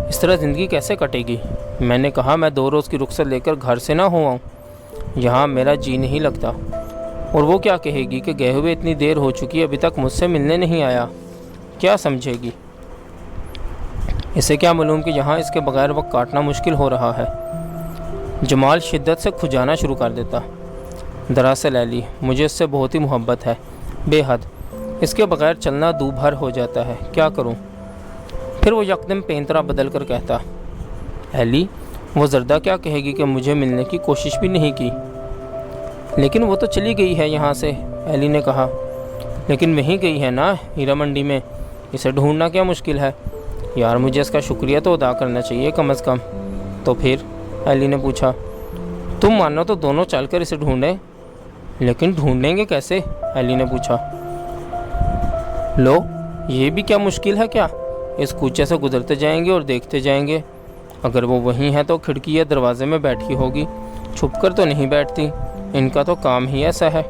اس طرح زندگی کیسے کٹے گی؟ میں نے کہا میں 2 روز کی رخصت لے کر گھر سے نہ ہو آؤں، یہاں میرا جی نہیں لگتا۔ اور وہ کیا کہے گی کہ گئے ہوئے اتنی دیر ہو چکی ابھی تک مجھ سے ملنے نہیں آیا؟ کیا سمجھے گی؟ اسے کیا معلوم کہ یہاں اس کے بغیر وقت کاٹنا مشکل ہو رہا ہے۔ جمال شدت سے کھجانا شروع کر دیتا۔ دراصل ایلی، مجھے اس سے بہت ہی محبت ہے، بے حد۔ اس کے بغیر چلنا دو بھر ہو جاتا ہے، کیا کروں؟ پھر وہ یکدم پینترا بدل کر کہتا، ایلی، وہ زردہ کیا کہے گی کہ مجھے ملنے کی کوشش بھی نہیں کی؟ لیکن وہ تو چلی گئی ہے یہاں سے، ایلی نے کہا۔ لیکن وہیں گئی ہے نا، ہیرا منڈی میں، اسے ڈھونڈنا کیا مشکل ہے؟ یار مجھے اس کا شکریہ تو ادا کرنا چاہیے کم از کم۔ تو پھر؟ ایلی نے پوچھا۔ تم مانو تو دونوں چل کر اسے ڈھونڈیں۔ لیکن ڈھونڈیں گے کیسے؟ ایلی نے پوچھا۔ لو، یہ بھی کیا مشکل ہے کیا؟ اس کوچے سے گزرتے جائیں گے اور دیکھتے جائیں گے۔ اگر وہ وہیں ہے تو کھڑکی یا دروازے میں بیٹھی ہوگی، چھپ کر تو نہیں بیٹھتی، ان کا تو کام ہی ایسا ہے۔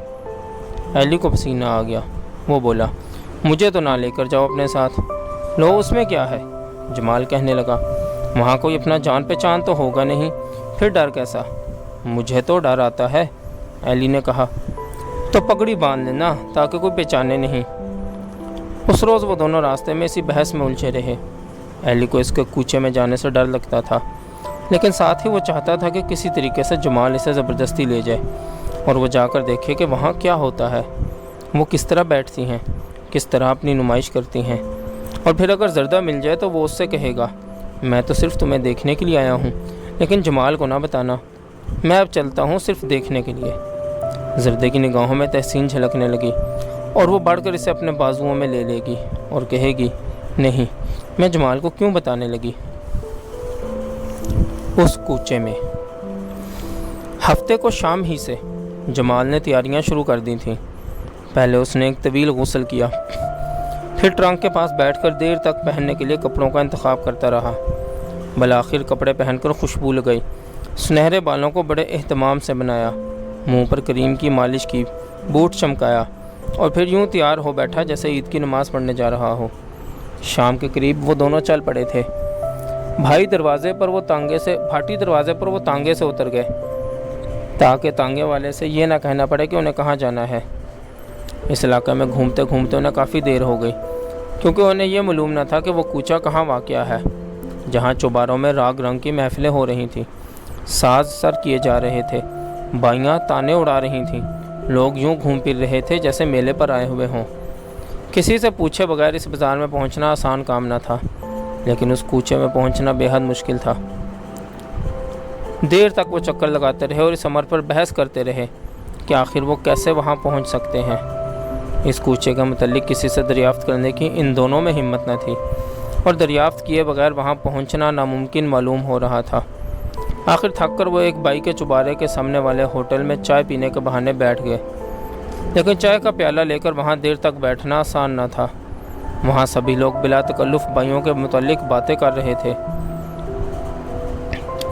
ایلی کو پسینہ آ گیا۔ وہ بولا، مجھے تو نہ لے کر جاؤ اپنے ساتھ۔ لو، اس میں کیا ہے؟ جمال کہنے لگا، وہاں کوئی اپنا جان پہچان تو ہوگا نہیں، پھر ڈر کیسا؟ مجھے تو ڈر آتا ہے، ایلی نے کہا۔ تو پگڑی باندھ لینا تاکہ کوئی پہچانے نہیں۔ اس روز وہ دونوں راستے میں اسی بحث میں الجھے رہے۔ ایلی کو اس کے کوچے میں جانے سے ڈر لگتا تھا، لیکن ساتھ ہی وہ چاہتا تھا کہ کسی طریقے سے جمال اسے زبردستی لے جائے اور وہ جا کر دیکھے کہ وہاں کیا ہوتا ہے، وہ کس طرح بیٹھتی ہیں، کس طرح اپنی نمائش کرتی ہیں۔ اور پھر اگر زردہ مل جائے تو وہ اس سے کہے گا، میں تو صرف تمہیں دیکھنے کے لیے آیا ہوں، لیکن جمال کو نہ بتانا، میں اب چلتا ہوں صرف دیکھنے کے لیے۔ زردے کی نگاہوں میں تحسین جھلکنے لگی اور وہ بڑھ کر اسے اپنے بازوؤں میں لے لے گی اور کہے گی، نہیں، میں جمال کو کیوں بتانے لگی۔ اس کوچے میں ہفتے کو شام ہی سے جمال نے تیاریاں شروع کر دی تھیں۔ پہلے اس نے ایک طویل غسل کیا، پھر ٹرنک کے پاس بیٹھ کر دیر تک پہننے کے لیے کپڑوں کا انتخاب کرتا رہا۔ بالآخر کپڑے پہن کر خوشبو لگائی، سنہرے بالوں کو بڑے اہتمام سے بنایا، منہ پر کریم کی مالش کی، بوٹ چمکایا اور پھر یوں تیار ہو بیٹھا جیسے عید کی نماز پڑھنے جا رہا ہو۔ شام کے قریب وہ دونوں چل پڑے تھے۔ بھاٹی دروازے پر وہ تانگے سے اتر گئے تاکہ تانگے والے سے یہ نہ کہنا پڑے کہ انہیں کہاں جانا ہے۔ اس علاقے میں گھومتے گھومتے انہیں کافی دیر ہو گئی، کیونکہ انہیں یہ معلوم نہ تھا کہ وہ کوچہ کہاں واقع ہے، جہاں چوباروں میں راگ رنگ کی محفلیں ہو رہی تھیں، ساز سر کیے جا رہے تھے، بائیاں تانے اڑا رہی تھیں، لوگ یوں گھوم پھر رہے تھے جیسے میلے پر آئے ہوئے ہوں۔ کسی سے پوچھے بغیر اس بازار میں پہنچنا آسان کام نہ تھا، لیکن اس کوچے میں پہنچنا بے حد مشکل تھا۔ دیر تک وہ چکر لگاتے رہے اور اس امر پر بحث کرتے رہے کہ آخر وہ کیسے وہاں پہنچ سکتے ہیں۔ اس کوچے کے متعلق کسی سے دریافت کرنے کی ان دونوں میں ہمت نہ تھی، اور دریافت کیے بغیر وہاں پہنچنا ناممکن معلوم ہو رہا تھا۔ آخر تھک کر وہ ایک بائی کے چوبارے کے سامنے والے ہوٹل میں چائے پینے کے بہانے بیٹھ گئے، لیکن چائے کا پیالہ لے کر وہاں دیر تک بیٹھنا آسان نہ تھا۔ وہاں سبھی لوگ بلا تکلف بائیوں کے متعلق باتیں کر رہے تھے۔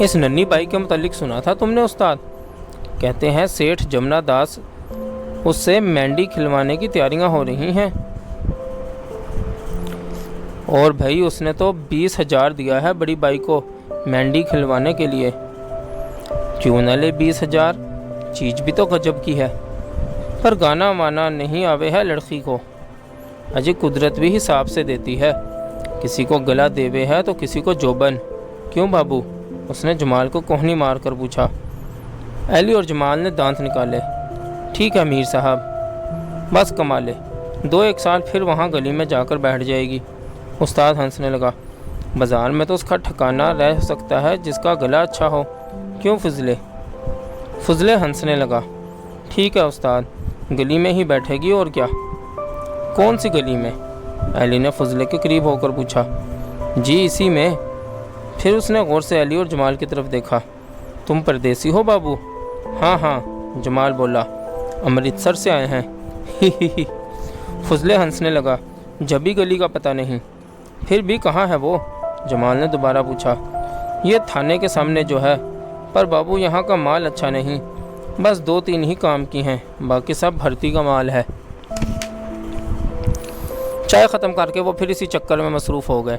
اس ننھی بائی کے متعلق سنا تھا تم نے استاد؟ کہتے ہیں سیٹھ جمنا داس اس سے مینڈی کھلوانے کی تیاریاں ہو رہی ہیں، اور بھائی اس نے تو 20,000 دیا ہے بڑی بائی کو مینڈی کھلوانے کے لیے۔ کیوں نہ لے 20,000؟ چیز بھی تو غجب کی ہے، پر گانا وانا نہیں آوے ہے لڑکی کو۔ اجے قدرت بھی حساب سے دیتی ہے، کسی کو گلا دیوے ہے تو کسی کو جوبن۔ کیوں بابو؟ اس نے جمال کو کوہنی مار کر پوچھا۔ ایلی اور جمال نے دانت نکالے۔ ٹھیک ہے میر صاحب، بس کما لے، 2-1 سال پھر وہاں گلی میں جا کر بیٹھ جائے گی۔ استاد ہنسنے لگا۔ بازار میں تو اس کا ٹھکانہ رہ سکتا ہے جس کا گلا اچھا ہو، کیوں فضلے؟ فضلے ہنسنے لگا۔ ٹھیک ہے استاد، گلی میں ہی بیٹھے گی اور کیا۔ کون سی گلی میں؟ ایلی نے فضلے کے قریب ہو کر پوچھا۔ جی اسی میں۔ پھر اس نے غور سے ایلی اور جمال کی طرف دیکھا۔ تم پردیسی ہو بابو؟ ہاں ہاں، جمال بولا، امرتسر سے آئے ہیں۔ فضلے ہنسنے لگا۔ جبھی گلی کا پتہ نہیں۔ پھر بھی کہاں ہے وہ؟ جمال نے دوبارہ پوچھا۔ یہ تھانے کے سامنے جو ہے، پر بابو یہاں کا مال اچھا نہیں، بس 2-3 ہی کام کی ہیں، باقی سب بھرتی کا مال ہے۔ چائے ختم کر کے وہ پھر اسی چکر میں مصروف ہو گئے۔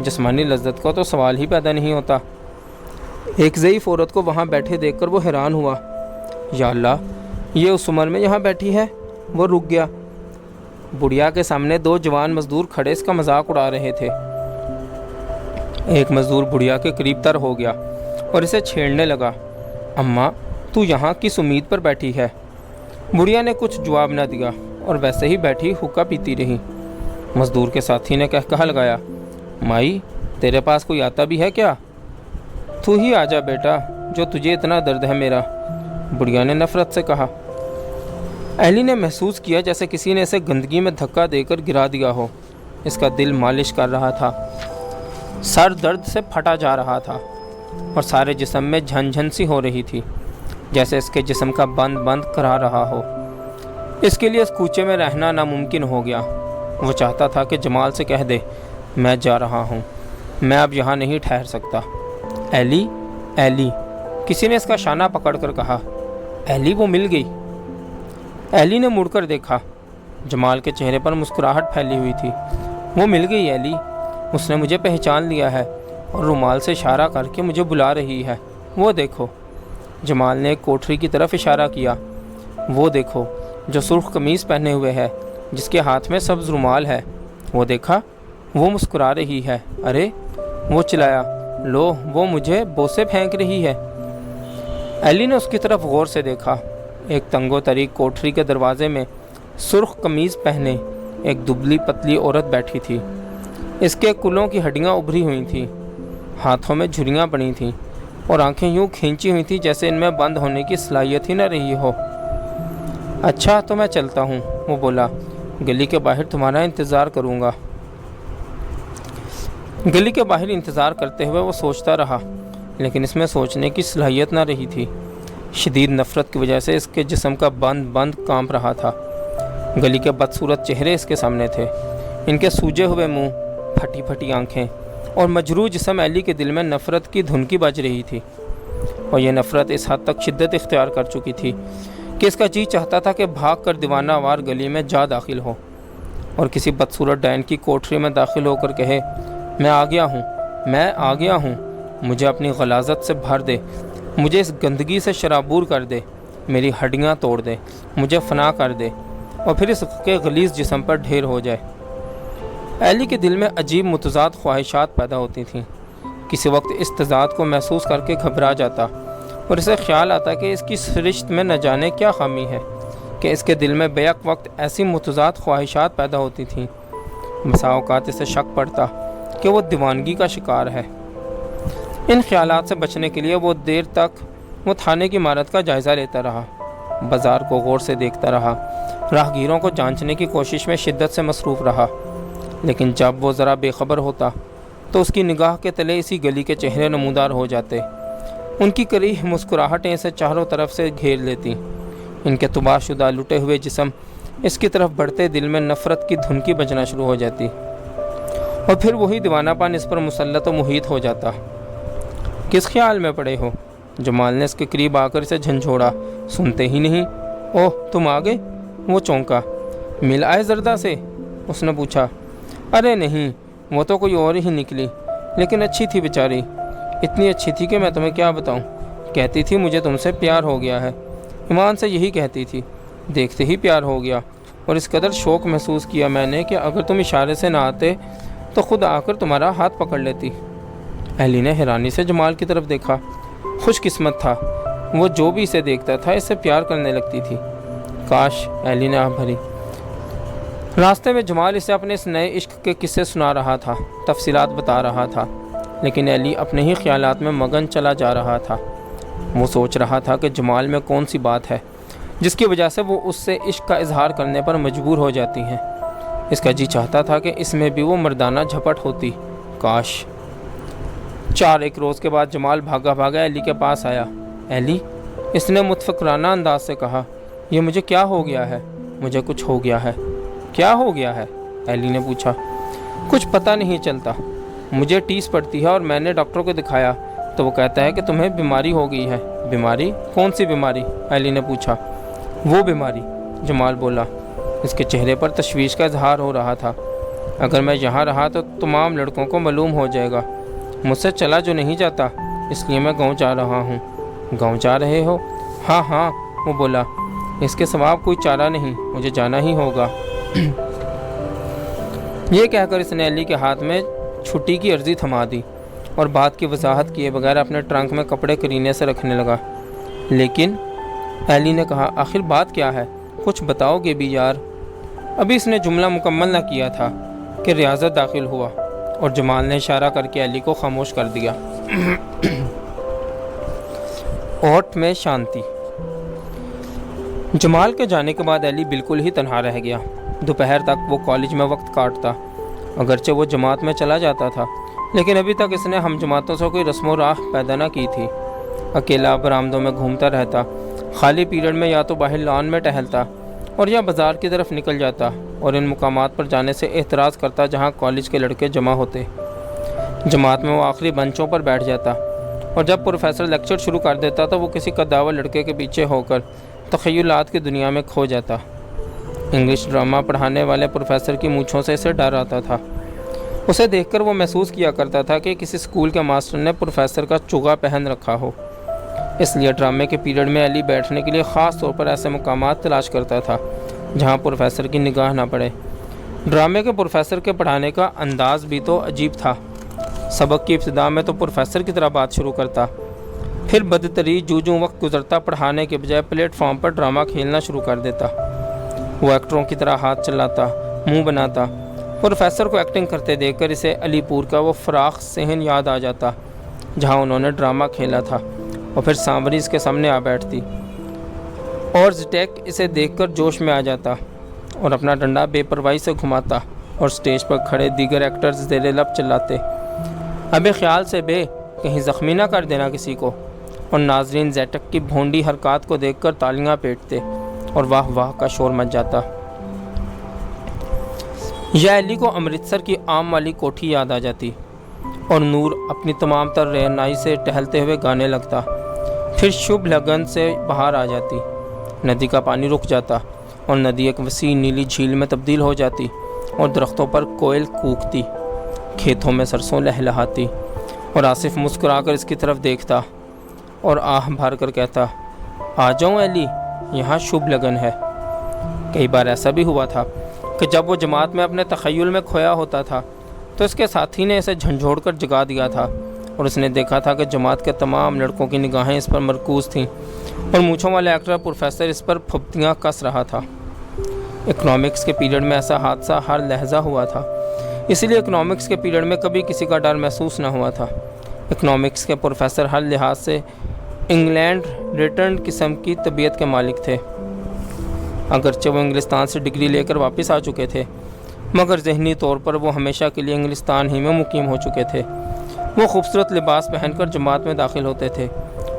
جسمانی لذت کا تو سوال ہی پیدا نہیں ہوتا۔ ایک ضعیف عورت کو وہاں بیٹھے دیکھ کر وہ حیران ہوا۔ یا اللہ، یہ اس عمر میں یہاں بیٹھی ہے؟ وہ رک گیا۔ بڑھیا کے سامنے 2 جوان مزدور کھڑے اس کا مذاق اڑا رہے تھے۔ ایک مزدور بڑھیا کے قریب تر ہو گیا اور اسے چھیڑنے لگا۔ اماں، تو یہاں کس امید پر بیٹھی ہے؟ بڑھیا نے کچھ جواب نہ دیا اور ویسے ہی بیٹھی حقہ پیتی رہی۔ مزدور کے ساتھی نے کہا لگایا، مائی، تیرے پاس کوئی آتا بھی ہے کیا؟ تو ہی آ جا بیٹا، جو تجھے اتنا درد ہے میرا، بڑھیا نے نفرت سے کہا۔ ایلی نے محسوس کیا جیسے کسی نے اسے گندگی میں دھکا دے کر گرا دیا ہو۔ اس کا دل مالش کر رہا تھا، سر درد سے پھٹا جا رہا تھا اور سارے جسم میں جھن سی ہو رہی تھی، جیسے اس کے جسم کا بند کرا رہا ہو۔ اس کے لیے اس کوچے میں رہنا ناممکن ہو گیا۔ وہ چاہتا تھا کہ جمال سے کہہ دے، میں جا رہا ہوں، میں اب یہاں نہیں ٹھہر سکتا۔ ایلی، ایلی، کسی نے اس کا شانہ پکڑ کر کہا۔ ایلی، وہ مل گئی۔ ایلی نے مڑ کر دیکھا۔ جمال کے چہرے پر مسکراہٹ پھیلی ہوئی تھی۔ وہ مل گئی ایلی، اس نے مجھے پہچان لیا ہے اور رومال سے اشارہ کر کے مجھے بلا رہی ہے۔ وہ دیکھو۔ جمال نے ایک کوٹری کی طرف اشارہ کیا۔ وہ دیکھو، جو سرخ قمیض پہنے ہوئے ہے، جس کے ہاتھ میں سبز رومال ہے۔ وہ دیکھا، وہ مسکرا رہی ہے۔ ارے، وہ چلایا، لو، وہ مجھے بوسے پھینک رہی ہے۔ ایلی نے اس کی طرف غور سے دیکھا۔ ایک تنگ و تریک کوٹری کے دروازے میں سرخ قمیض پہنے ایک دبلی پتلی عورت بیٹھی تھی۔ اس کے کلوں کی ہڈیاں ابھری ہوئی تھیں، ہاتھوں میں جھریاں پڑی تھیں اور آنکھیں یوں کھینچی ہوئی تھیں جیسے ان میں بند ہونے کی صلاحیت ہی نہ رہی ہو۔ اچھا، تو میں چلتا ہوں، وہ بولا، گلی کے باہر تمہارا انتظار کروں گا۔ گلی کے باہر انتظار کرتے ہوئے وہ سوچتا رہا، لیکن اس میں سوچنے کی صلاحیت نہ رہی تھی۔ شدید نفرت کی وجہ سے اس کے جسم کا بند کانپ رہا تھا۔ گلی کے بدصورت چہرے اس کے سامنے تھے، ان کے سوجے ہوئے منہ، پھٹی آنکھیں اور مجروح جسم۔ ایلی کے دل میں نفرت کی دھنکی بج رہی تھی، اور یہ نفرت اس حد تک شدت اختیار کر چکی تھی کہ اس کا جی چاہتا تھا کہ بھاگ کر دیوانہ وار گلی میں جا داخل ہو اور کسی بدصورت ڈین کی کوٹری میں داخل ہو کر کہے، میں آ گیا ہوں، مجھے اپنی غلاظت سے بھر دے، مجھے اس گندگی سے شرابور کر دے، میری ہڈیاں توڑ دے، مجھے فنا کر دے اور پھر اس کے غلیظ جسم پر ڈھیر ہو جائے۔ ایلی کے دل میں عجیب متضاد خواہشات پیدا ہوتی تھیں۔ کسی وقت اس تضاد کو محسوس کر کے گھبرا جاتا اور اسے خیال آتا کہ اس کی سرشت میں نہ جانے کیا خامی ہے کہ اس کے دل میں بیک وقت ایسی متضاد خواہشات پیدا ہوتی تھیں۔ بسا اوقات اسے شک پڑتا کہ وہ دیوانگی کا شکار ہے۔ ان خیالات سے بچنے کے لیے وہ دیر تک وہ تھانے کی عمارت کا جائزہ لیتا رہا، بازار کو غور سے دیکھتا رہا، راہگیروں کو جانچنے کی کوشش میں شدت سے مصروف رہا، لیکن جب وہ ذرا بے خبر ہوتا تو اس کی نگاہ کے تلے اسی گلی کے چہرے نمودار ہو جاتے۔ ان کی کریہ مسکراہٹیں اسے چاروں طرف سے گھیر لیتی، ان کے تباہ شدہ لٹے ہوئے جسم اس کی طرف بڑھتے دل میں نفرت کی دھنکی بجنا شروع ہو جاتی، اور پھر وہی دیوانہ پن اس پر مسلط و محیط ہو جاتا۔ کس خیال میں پڑے ہو؟ جمال نے اس کے قریب آ کر اسے جھنجھوڑا۔ سنتے ہی نہیں؟ اوہ، تم آ گئے؟ وہ چونکا۔ مل آئے زردہ سے؟ اس نے پوچھا۔ ارے نہیں، وہ تو کوئی اور ہی نکلی، لیکن اچھی تھی بیچاری، اتنی اچھی تھی کہ میں تمہیں کیا بتاؤں۔ کہتی تھی مجھے تم سے پیار ہو گیا ہے، ایمان سے یہی کہتی تھی۔ دیکھتے ہی پیار ہو گیا، اور اس قدر شوق محسوس کیا میں نے کہ اگر تم اشارے سے نہ آتے تو خود آ کر تمہارا ہاتھ پکڑ لیتی۔ ایلی نے حیرانی سے جمال کی طرف دیکھا۔ خوش قسمت تھا وہ، جو بھی اسے دیکھتا تھا اس سے پیار کرنے لگتی تھی۔ کاش، ایلی نے آہ بھری۔ راستے میں جمال اسے اپنے اس نئے عشق کے قصے سنا رہا تھا، تفصیلات بتا رہا تھا، لیکن ایلی اپنے ہی خیالات میں مگن چلا جا رہا تھا۔ وہ سوچ رہا تھا کہ جمال میں کون سی بات ہے جس کی وجہ سے وہ اس سے عشق کا اظہار کرنے پر مجبور ہو جاتی ہیں۔ اس کا جی چاہتا تھا کہ اس میں بھی وہ مردانہ جھپٹ ہوتی۔ کاش۔ 4 روز کے بعد جمال بھاگا ایلی کے پاس آیا۔ ایلی، اس نے متفکرانہ انداز سے کہا، یہ مجھے کیا ہو گیا ہے؟ مجھے کچھ ہو گیا ہے۔ کیا ہو گیا ہے؟ ایلی نے پوچھا۔ کچھ پتہ نہیں چلتا، مجھے ٹیس پڑتی ہے اور میں نے ڈاکٹر کو دکھایا تو وہ کہتا ہے کہ تمہیں بیماری ہو گئی ہے۔ بیماری؟ کون سی بیماری؟ ایلی نے پوچھا۔ وہ بیماری، جمال بولا۔ اس کے چہرے پر تشویش کا اظہار ہو رہا تھا۔ اگر میں یہاں رہا تو تمام لڑکوں کو معلوم ہو جائے گا، مجھ سے چلا جو نہیں جاتا، اس لیے میں گاؤں جا رہا ہوں۔ گاؤں جا رہے ہو؟ ہاں ہاں، وہ بولا، اس کے سوا کوئی چارہ نہیں، مجھے جانا ہی ہوگا۔ یہ کہہ کر اس نے ایلی کے ہاتھ میں چھٹی کی عرضی تھما دی اور بات کی وضاحت کیے بغیر اپنے ٹرنک میں کپڑے کرینے سے رکھنے لگا۔ لیکن ایلی نے کہا، آخر بات کیا ہے؟ کچھ بتاؤ گے بھی یار؟ ابھی اس نے جملہ مکمل نہ کیا تھا کہ ریاضت داخل ہوا اور جمال نے اشارہ کر کے ایلی کو خاموش کر دیا۔ اوٹ میں شانتی۔ جمال کے جانے کے بعد ایلی بالکل ہی تنہا رہ گیا۔ دوپہر تک وہ کالج میں وقت کاٹتا، اگرچہ وہ جماعت میں چلا جاتا تھا، لیکن ابھی تک اس نے ہم جماعتوں سے کوئی رسم و راہ پیدا نہ کی تھی۔ اکیلا برآمدوں میں گھومتا رہتا، خالی پیریڈ میں یا تو باہر لان میں ٹہلتا اور یا بازار کی طرف نکل جاتا اور ان مقامات پر جانے سے اعتراض کرتا جہاں کالج کے لڑکے جمع ہوتے۔ جماعت میں وہ آخری بنچوں پر بیٹھ جاتا اور جب پروفیسر لیکچر شروع کر دیتا تو وہ کسی قداور لڑکے کے پیچھے ہو کر تخیلات کی دنیا میں کھو جاتا۔ انگلش ڈرامہ پڑھانے والے پروفیسر کی مونچھوں سے اسے ڈر آتا تھا۔ اسے دیکھ کر وہ محسوس کیا کرتا تھا کہ کسی اسکول کے ماسٹر نے پروفیسر کا چوغا پہن رکھا ہو۔ اس لیے ڈرامے کے پیریڈ میں ایلی بیٹھنے کے لیے خاص طور پر ایسے مقامات تلاش کرتا تھا جہاں پروفیسر کی نگاہ نہ پڑے۔ ڈرامے کے پروفیسر کے پڑھانے کا انداز بھی تو عجیب تھا۔ سبق کی ابتدا میں تو پروفیسر کی طرح بات شروع کرتا، پھر بدتری جو وقت گزرتا پڑھانے کے بجائے پلیٹ فارم پر ڈرامہ کھیلنا شروع کر دیتا۔ وہ ایکٹروں کی طرح ہاتھ چلاتا، منہ بناتا۔ پروفیسر کو ایکٹنگ کرتے دیکھ کر اسے علی پور کا وہ فراخ صحن یاد آ جاتا جہاں انہوں نے ڈرامہ کھیلا تھا، اور پھر سانوری اس کے سامنے آ بیٹھتی اور زٹیک اسے دیکھ کر جوش میں آ جاتا اور اپنا ڈنڈا بے پرواہی سے گھماتا اور سٹیج پر کھڑے دیگر ایکٹرز زیر لب چلاتے، ابے خیال سے بے، کہیں زخمی نہ کر دینا کسی کو، اور ناظرین زیٹک کی بھونڈی حرکات کو دیکھ کر تالیاں پیٹتے اور واہ واہ کا شور مچ جاتا۔ یا ایلی کو امرتسر کی عام والی کوٹھی یاد آ جاتی اور نور اپنی تمام تر رہنائی سے ٹہلتے ہوئے گانے لگتا، پھر شبھ لگن سے باہر آ جاتی، ندی کا پانی رک جاتا اور ندی ایک وسیع نیلی جھیل میں تبدیل ہو جاتی اور درختوں پر کوئل کوکتی، کھیتوں میں سرسوں لہلہاتی، اور آصف مسکرا کر اس کی طرف دیکھتا اور آہ بھر کر کہتا، آ جاؤں ایلی، یہاں شبھ لگن ہے۔ کئی بار ایسا بھی ہوا تھا کہ جب وہ جماعت میں اپنے تخیل میں کھویا ہوتا تھا تو اس کے ساتھی نے اسے جھنجھوڑ کر جگا دیا تھا اور اس نے دیکھا تھا کہ جماعت کے تمام لڑکوں کی نگاہیں اس پر مرکوز تھیں اور مونچھوں والے ایکٹر پروفیسر اس پر پھپتیاں کس رہا تھا۔ اکنامکس کے پیریڈ میں ایسا حادثہ ہر لحظہ ہوا تھا، اسی لیے اکنامکس کے پیریڈ میں کبھی کسی کا ڈر محسوس نہ ہوا تھا۔ اکنامکس کے پروفیسر ہر لحاظ سے انگلینڈ ریٹرن قسم کی طبیعت کے مالک تھے۔ اگرچہ وہ انگلستان سے ڈگری لے کر واپس آ چکے تھے، مگر ذہنی طور پر وہ ہمیشہ کے لیے انگلستان ہی میں مقیم ہو چکے تھے۔ وہ خوبصورت لباس پہن کر جماعت میں داخل ہوتے تھے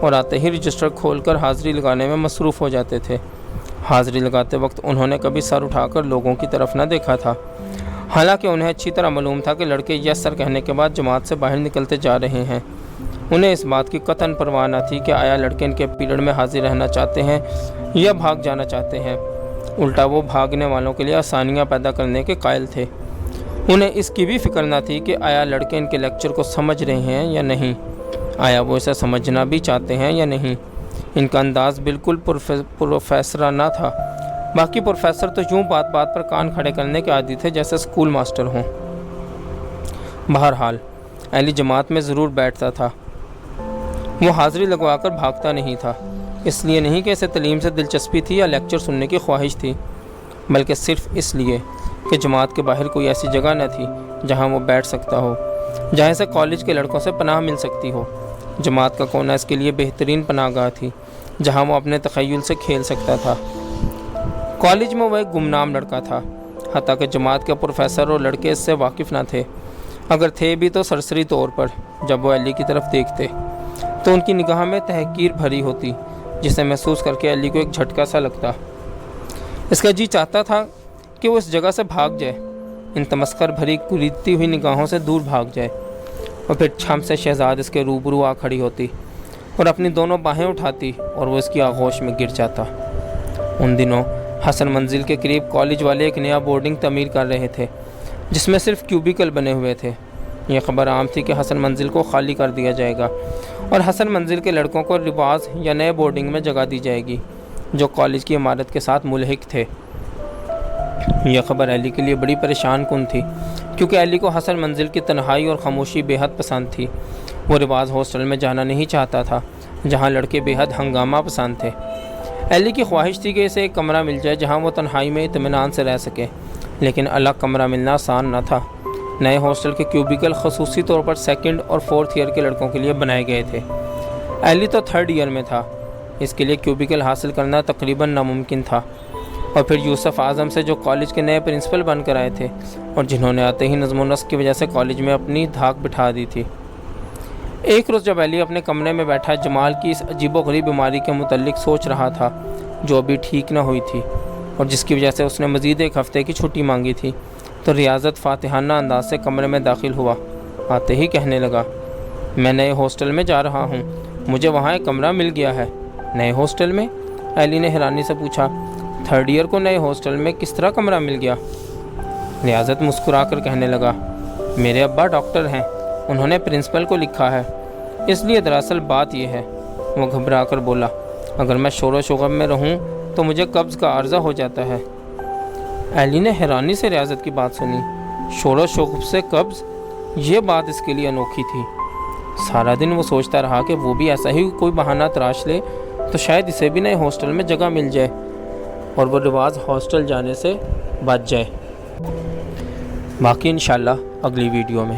اور آتے ہی رجسٹر کھول کر حاضری لگانے میں مصروف ہو جاتے تھے۔ حاضری لگاتے وقت انہوں نے کبھی سر اٹھا کر لوگوں کی طرف نہ دیکھا تھا، حالانکہ انہیں اچھی طرح معلوم تھا کہ لڑکے یس سر کہنے کے بعد جماعت سے باہر نکلتے جا رہے ہیں۔ انہیں اس بات کی قطعاً پرواہ نہ تھی کہ آیا لڑکے ان کے پیریڈ میں حاضر رہنا چاہتے ہیں یا بھاگ جانا چاہتے ہیں، الٹا وہ بھاگنے والوں کے لیے آسانیاں پیدا کرنے کے قائل تھے۔ انہیں اس کی بھی فکر نہ تھی کہ آیا لڑکے ان کے لیکچر کو سمجھ رہے ہیں یا نہیں، آیا وہ اسے سمجھنا بھی چاہتے ہیں یا نہیں۔ ان کا انداز بالکل پروفیسرانہ تھا۔ باقی پروفیسر تو یوں بات بات پر کان کھڑے کرنے کے عادی تھے جیسے اسکول ماسٹر ہوں۔ بہرحال ایلی جماعت میں ضرور بیٹھتا تھا۔ وہ حاضری لگوا کر بھاگتا نہیں تھا، اس لیے نہیں کہ اسے تعلیم سے دلچسپی تھی یا لیکچر سننے کی خواہش تھی، بلکہ صرف اس لیے کہ جماعت کے باہر کوئی ایسی جگہ نہ تھی جہاں وہ بیٹھ سکتا ہو، جہاں سے کالج کے لڑکوں سے پناہ مل سکتی ہو۔ جماعت کا کونا اس کے لیے بہترین پناہ گاہ تھی جہاں وہ اپنے تخیل سے کھیل سکتا تھا۔ کالج میں وہ ایک گمنام لڑکا تھا، حتیٰ کہ جماعت کے پروفیسر اور لڑکے اس سے واقف نہ تھے، اگر تھے بھی تو سرسری طور پر۔ جب وہ ایلی کی طرف دیکھتے تو ان کی نگاہ میں تحقیر بھری ہوتی، جسے محسوس کر کے ایلی کو ایک جھٹکا سا لگتا۔ اس کا جی چاہتا تھا کہ وہ اس جگہ سے بھاگ جائے، ان تمسخر بھری کریدتی ہوئی نگاہوں سے دور بھاگ جائے، اور پھر چھم سے شہزاد اس کے روبرو آ کھڑی ہوتی اور اپنی دونوں باہیں اٹھاتی اور وہ اس کی آغوش میں گر جاتا۔ ان دنوں حسن منزل کے قریب کالج والے ایک نیا بورڈنگ تعمیر کر رہے تھے۔ جس میں صرف کیوبیکل بنے ہوئے تھے۔ یہ خبر عام تھی کہ حسن منزل کو خالی کر دیا جائے گا اور حسن منزل کے لڑکوں کو رواز یا نئے بورڈنگ میں جگہ دی جائے گی جو کالج کی عمارت کے ساتھ ملحق تھے۔ یہ خبر ایلی کے لیے بڑی پریشان کن تھی، کیونکہ ایلی کو حسن منزل کی تنہائی اور خاموشی بے حد پسند تھی۔ وہ رواز ہاسٹل میں جانا نہیں چاہتا تھا، جہاں لڑکے بے حد ہنگامہ پسند تھے۔ ایلی کی خواہش تھی کہ اسے ایک کمرہ مل جائے جہاں وہ تنہائی میں اطمینان سے رہ سکے، لیکن الگ کمرہ ملنا آسان نہ تھا۔ نئے ہاسٹل کے کیوبیکل خصوصی طور پر 2nd اور 4th ایئر کے لڑکوں کے لیے بنائے گئے تھے۔ ایلی تو 3rd ایئر میں تھا، اس کے لیے کیوبیکل حاصل کرنا تقریباً ناممکن تھا۔ اور پھر یوسف اعظم سے، جو کالج کے نئے پرنسپل بن کر آئے تھے اور جنہوں نے آتے ہی نظم و نسق کی وجہ سے کالج میں اپنی دھاک بٹھا دی تھی۔ ایک روز جب ایلی اپنے کمرے میں بیٹھا جمال کی اس عجیب و غریب بیماری کے متعلق سوچ رہا تھا جو ابھی ٹھیک نہ ہوئی تھی اور جس کی وجہ سے اس نے مزید 1 ہفتے کی چھٹی مانگی تھی، تو ریاضت فاتحانہ انداز سے کمرے میں داخل ہوا۔ آتے ہی کہنے لگا، میں نئے ہاسٹل میں جا رہا ہوں، مجھے وہاں ایک کمرہ مل گیا ہے۔ نئے ہاسٹل میں؟ ایلی نے حیرانی سے پوچھا۔ 3rd ایئر کو نئے ہاسٹل میں کس طرح کمرہ مل گیا؟ ریاضت مسکرا کر کہنے لگا، میرے ابا ڈاکٹر ہیں، انہوں نے پرنسپل کو لکھا ہے، اس لیے دراصل بات یہ ہے۔ وہ گھبرا کر بولا، اگر میں شور و شغب میں رہوں تو مجھے قبض کا عارضہ ہو جاتا ہے۔ ایلی نے حیرانی سے ریاضت کی بات سنی۔ شور و شغب سے قبض، یہ بات اس کے لیے انوکھی تھی۔ سارا دن وہ سوچتا رہا کہ وہ بھی ایسا ہی کوئی بہانہ تراش لے تو شاید اسے بھی نئے ہاسٹل میں جگہ مل جائے اور وہ رواز ہاسٹل جانے سے بچ جائے۔ باقی انشاءاللہ اگلی ویڈیو میں۔